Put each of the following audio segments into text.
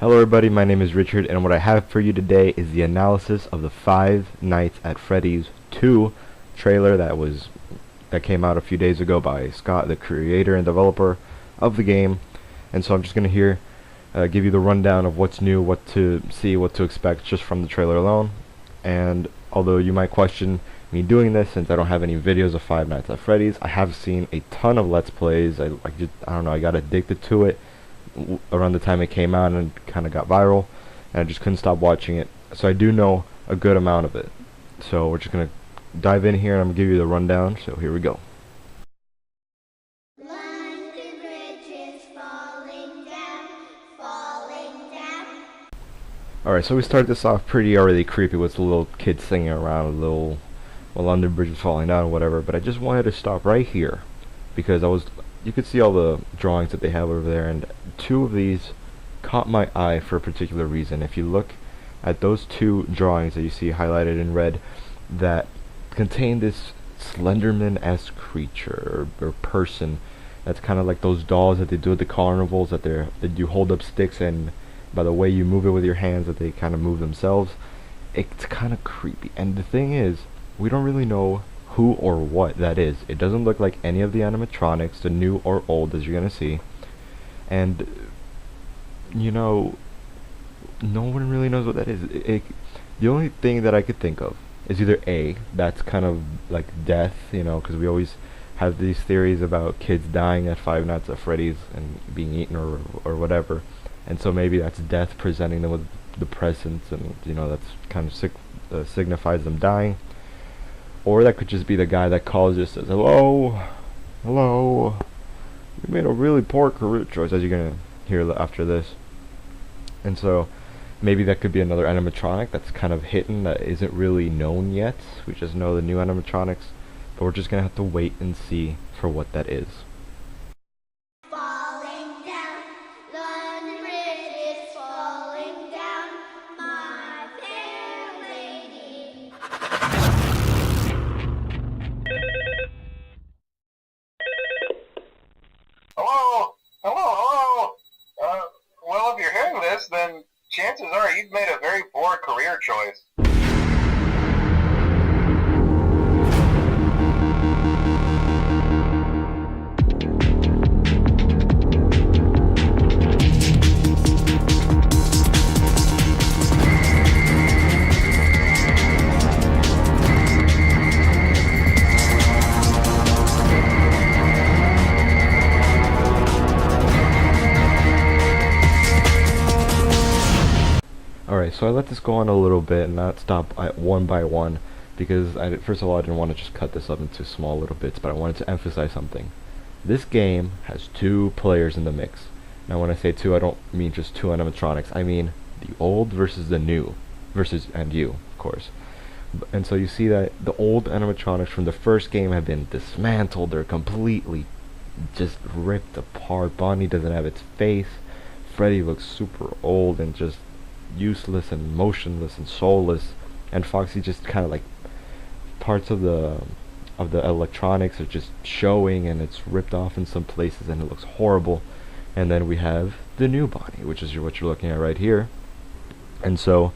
Hello everybody, my name is Richard, and what I have for you today is the analysis of the Five Nights at Freddy's 2 trailer that came out a few days ago by Scott, the creator and developer of the game. And so I'm just going to give you the rundown of what's new, what to see, what to expect just from the trailer alone. And although you might question me doing this since I don't have any videos of Five Nights at Freddy's, I have seen a ton of Let's Plays. I don't know, I got addicted to it around the time it came out and kind of got viral, and I just couldn't stop watching it. So I do know a good amount of it. So we're just going to dive in here and I'm going to give you the rundown. So here we go. Alright, so we start this off pretty already creepy with the little kid singing around, while London Bridge is falling down or whatever, but I just wanted to stop right here because you could see all the drawings that they have over there, and two of these caught my eye for a particular reason. If you look at those two drawings that you see highlighted in red that contain this Slenderman-esque creature or person that's kind of like those dolls that they do at the carnivals that you hold up sticks, and by the way you move it with your hands that they kind of move themselves. It's kind of creepy, and the thing is, we don't really know who or what that is. It doesn't look like any of the animatronics, the new or old, as you're gonna see, and you know, no one really knows what that is. The only thing that I could think of is either A, that's kind of like death, you know, because we always have these theories about kids dying at Five Nights at Freddy's and being eaten or whatever, and so maybe that's death presenting them with the presence, and you know, that's kind of signifies them dying. Or that could just be the guy that calls, just says, hello, you made a really poor career choice, as you're going to hear after this. And so maybe that could be another animatronic that's kind of hidden, that isn't really known yet. We just know the new animatronics, but we're just going to have to wait and see for what that is. Hello. Well, if you're hearing this, then chances are you've made a very poor career choice. Alright, so I let this go on a little bit and not stop at one by one, because first of all, I didn't want to just cut this up into small little bits, but I wanted to emphasize something. This game has two players in the mix. Now when I say two, I don't mean just two animatronics. I mean the old versus the new, and you, of course. And so you see that the old animatronics from the first game have been dismantled. They're completely just ripped apart. Bonnie doesn't have its face. Freddy looks super old and just useless and motionless and soulless, and Foxy just kind of like parts of the electronics are just showing, and it's ripped off in some places and it looks horrible. And then we have the new Bonnie, which is what you're looking at right here. And so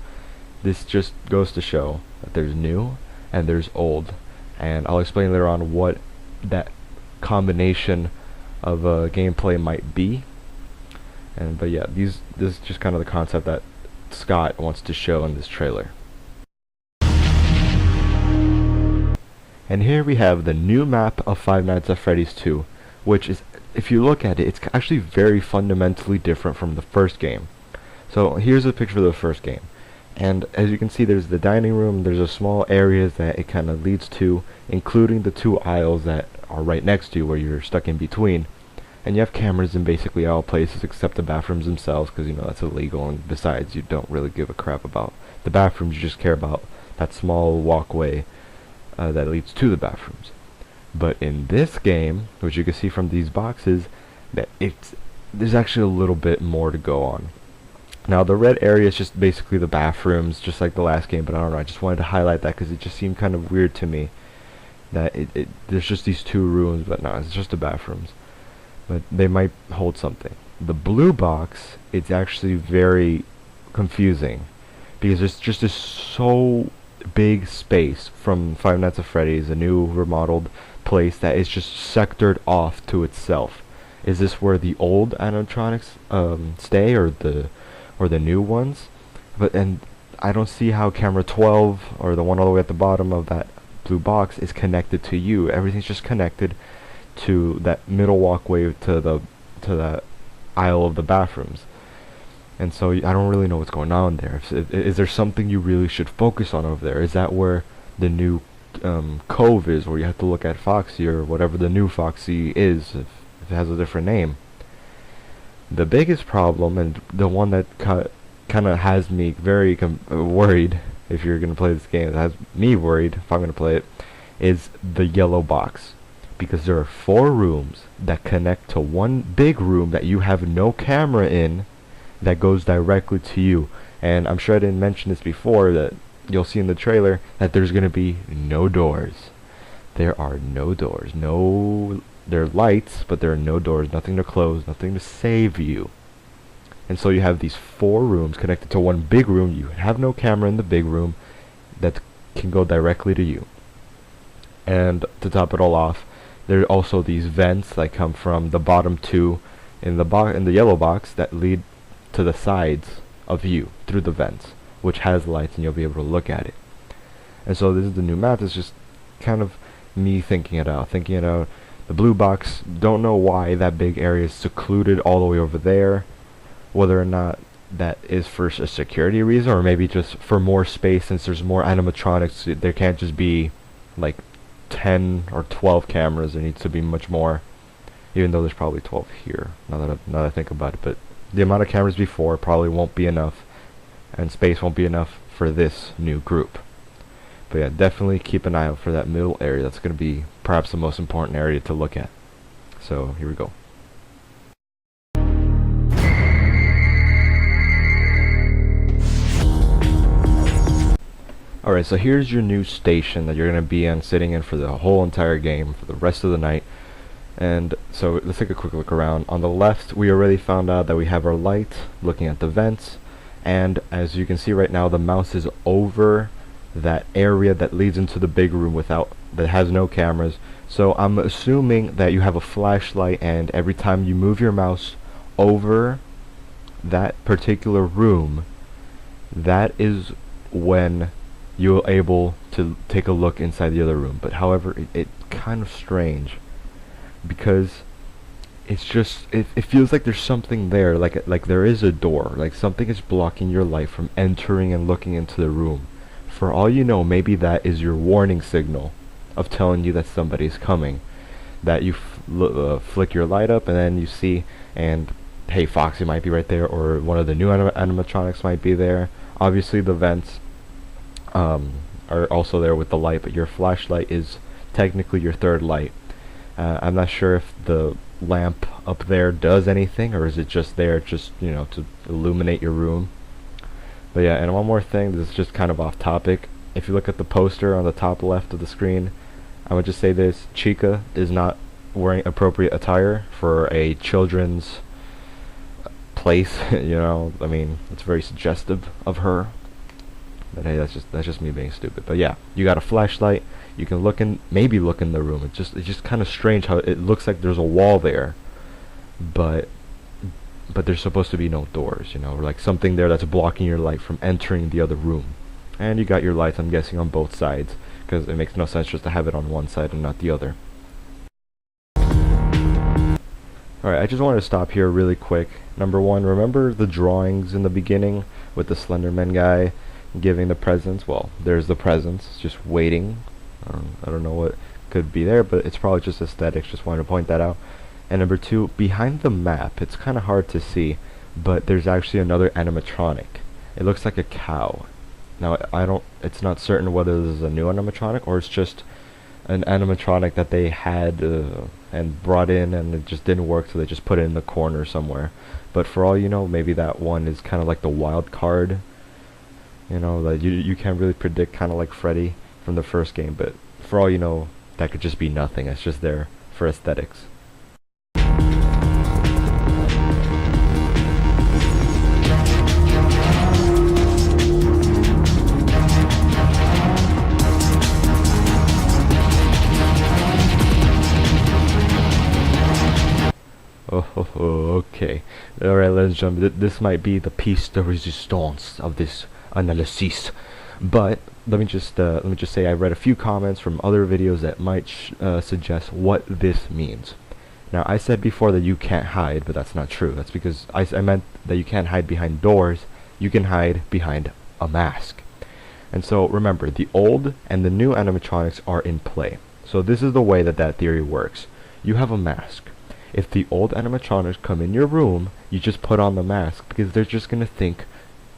this just goes to show that there's new and there's old, and I'll explain later on what that combination of gameplay might be. But yeah, this is just kind of the concept that Scott wants to show in this trailer. And here we have the new map of Five Nights at Freddy's 2, which is, if you look at it, it's actually very fundamentally different from the first game. So here's a picture of the first game, and as you can see, there's the dining room, there's a small areas that it kind of leads to, including the two aisles that are right next to you where you're stuck in between. And you have cameras in basically all places except the bathrooms themselves, because you know that's illegal, and besides, you don't really give a crap about the bathrooms, you just care about that small walkway that leads to the bathrooms. But in this game, which you can see from these boxes, that there's actually a little bit more to go on. Now the red area is just basically the bathrooms, just like the last game, but I don't know, I just wanted to highlight that because it just seemed kind of weird to me that there's just these two rooms, but no, it's just the bathrooms. But they might hold something. The blue box, it's actually very confusing because there's just this so big space from Five Nights at Freddy's, a new remodeled place that is just sectored off to itself. Is this where the old animatronics stay, or the new ones? But and I don't see how camera 12 or the one all the way at the bottom of that blue box is connected to you. Everything's just connected to that middle walkway to that aisle of the bathrooms. And so I don't really know what's going on there. Is there something you really should focus on over there? Is that where the new cove is, where you have to look at Foxy, or whatever the new Foxy is, if it has a different name? The biggest problem, and the one that kind of has me very worried, if you're going to play this game, it has me worried if I'm going to play it, is the yellow box. Because there are 4 rooms that connect to one big room that you have no camera in, that goes directly to you. And I'm sure I didn't mention this before, that you'll see in the trailer that there's going to be no doors. There are no doors. There are lights, but there are no doors. Nothing to close, nothing to save you. And so you have these 4 rooms connected to one big room. You have no camera in the big room that can go directly to you. And to top it all off, there are also these vents that come from the bottom 2 in the yellow box that lead to the sides of you through the vents, which has lights, and you'll be able to look at it. And so this is the new map. It's just kind of me thinking it out. The blue box, don't know why that big area is secluded all the way over there. Whether or not that is for a security reason, or maybe just for more space, since there's more animatronics. There can't just be like 10 or 12 cameras. There needs to be much more, even though there's probably 12 here, now that I think about it. But the amount of cameras before probably won't be enough, and space won't be enough for this new group. But yeah, definitely keep an eye out for that middle area. That's going to be perhaps the most important area to look at. So here we go. Alright, so here's your new station that you're going to be on, sitting in for the whole entire game, for the rest of the night. And so let's take a quick look around. On the left, we already found out that we have our light looking at the vents, and as you can see right now, the mouse is over that area that leads into the big room that has no cameras. So I'm assuming that you have a flashlight, and every time you move your mouse over that particular room, that is when you're able to take a look inside the other room. But however, it's kind of strange, because it's just it feels like there's something there, like there is a door, like something is blocking your light from entering and looking into the room. For all you know, maybe that is your warning signal of telling you that somebody's coming, that you flick your light up and then you see, and hey, Foxy might be right there, or one of the new animatronics might be there. Obviously the vents are also there with the light, but your flashlight is technically your third light. I'm not sure if the lamp up there does anything, or is it just there just, to illuminate your room. But yeah, and one more thing, this is just kind of off topic. If you look at the poster on the top left of the screen, I would just say this: Chica is not wearing appropriate attire for a children's place. I mean, it's very suggestive of her. But hey, that's just me being stupid. But yeah, you got a flashlight. You can maybe look in the room. It's just kind of strange how it looks like there's a wall there, but there's supposed to be no doors, or like something there that's blocking your light from entering the other room. And you got your lights, I'm guessing, on both sides, because it makes no sense just to have it on one side and not the other. Alright, I just wanted to stop here really quick. Number one, remember the drawings in the beginning with the Slenderman guy giving the presents? Well, there's the presents, just waiting. I don't know what could be there, but it's probably just aesthetics. Just wanted to point that out. And number two, behind the map, it's kind of hard to see, but there's actually another animatronic. It looks like a cow. Now, it's not certain whether this is a new animatronic or it's just an animatronic that they had and brought in, and it just didn't work, so they just put it in the corner somewhere. But for all you know, maybe that one is kind of like the wild card. That you can't really predict, kind of like Freddy from the first game, but for all you know, that could just be nothing. It's just there for aesthetics. ladies and gentlemen, this might be the piece de resistance of this analysis. But let me just say I read a few comments from other videos that might suggest what this means. Now, I said before that you can't hide, but that's not true. That's because I meant that you can't hide behind doors. You can hide behind a mask. And so remember, the old and the new animatronics are in play. So this is the way that theory works. You have a mask. If the old animatronics come in your room, you just put on the mask because they're just gonna think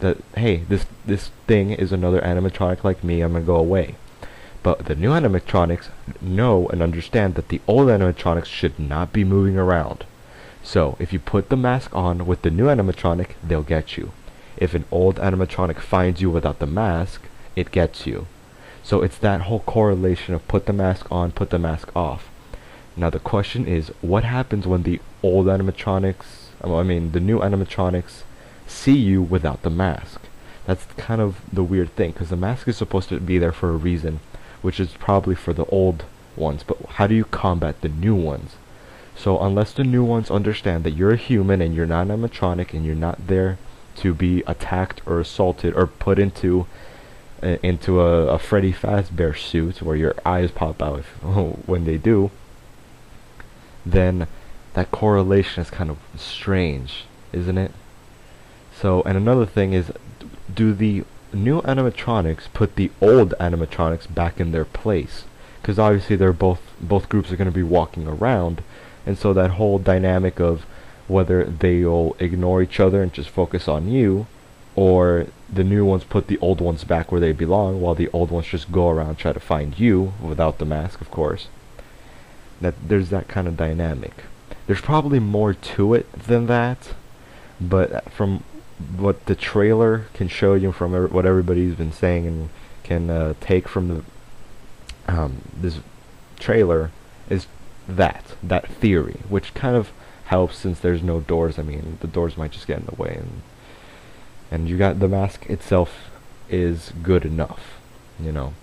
that, hey, this thing is another animatronic like me, I'm gonna go away. But the new animatronics know and understand that the old animatronics should not be moving around. So if you put the mask on with the new animatronic, they'll get you. If an old animatronic finds you without the mask, it gets you. So it's that whole correlation of put the mask on, put the mask off. Now the question is, what happens when the old animatronics, the new animatronics see you without the mask? That's kind of the weird thing, because the mask is supposed to be there for a reason, which is probably for the old ones, but how do you combat the new ones? So unless the new ones understand that you're a human and you're not an animatronic and you're not there to be attacked or assaulted or put into a Freddy Fazbear suit where your eyes pop out when they do, then that correlation is kind of strange, isn't it? So, and another thing is, do the new animatronics put the old animatronics back in their place? Because obviously they're both groups are going to be walking around, and so that whole dynamic of whether they'll ignore each other and just focus on you, or the new ones put the old ones back where they belong, while the old ones just go around try to find you without the mask, of course. That there's that kind of dynamic. There's probably more to it than that, but from what the trailer can show you, from what everybody's been saying and can take from the this trailer, is that theory, which kind of helps since there's no doors. I mean, the doors might just get in the way, and you got the mask itself is good enough, you know.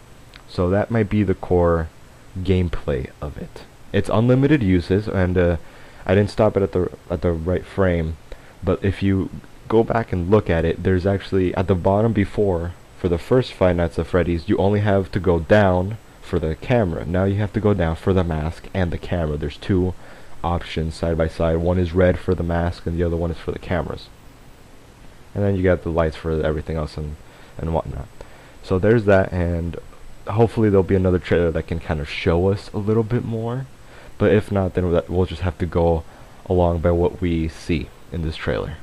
So that might be the core gameplay of it. It's unlimited uses, and I didn't stop it at the right frame, but if you go back and look at it, there's actually at the bottom before, for the first Five Nights at Freddy's, you only have to go down for the camera. Now you have to go down for the mask and the camera. There's two options side by side. One is red for the mask and the other one is for the cameras. And then you got the lights for everything else and whatnot. So there's that, and hopefully there'll be another trailer that can kind of show us a little bit more. But if not, then we'll just have to go along by what we see in this trailer.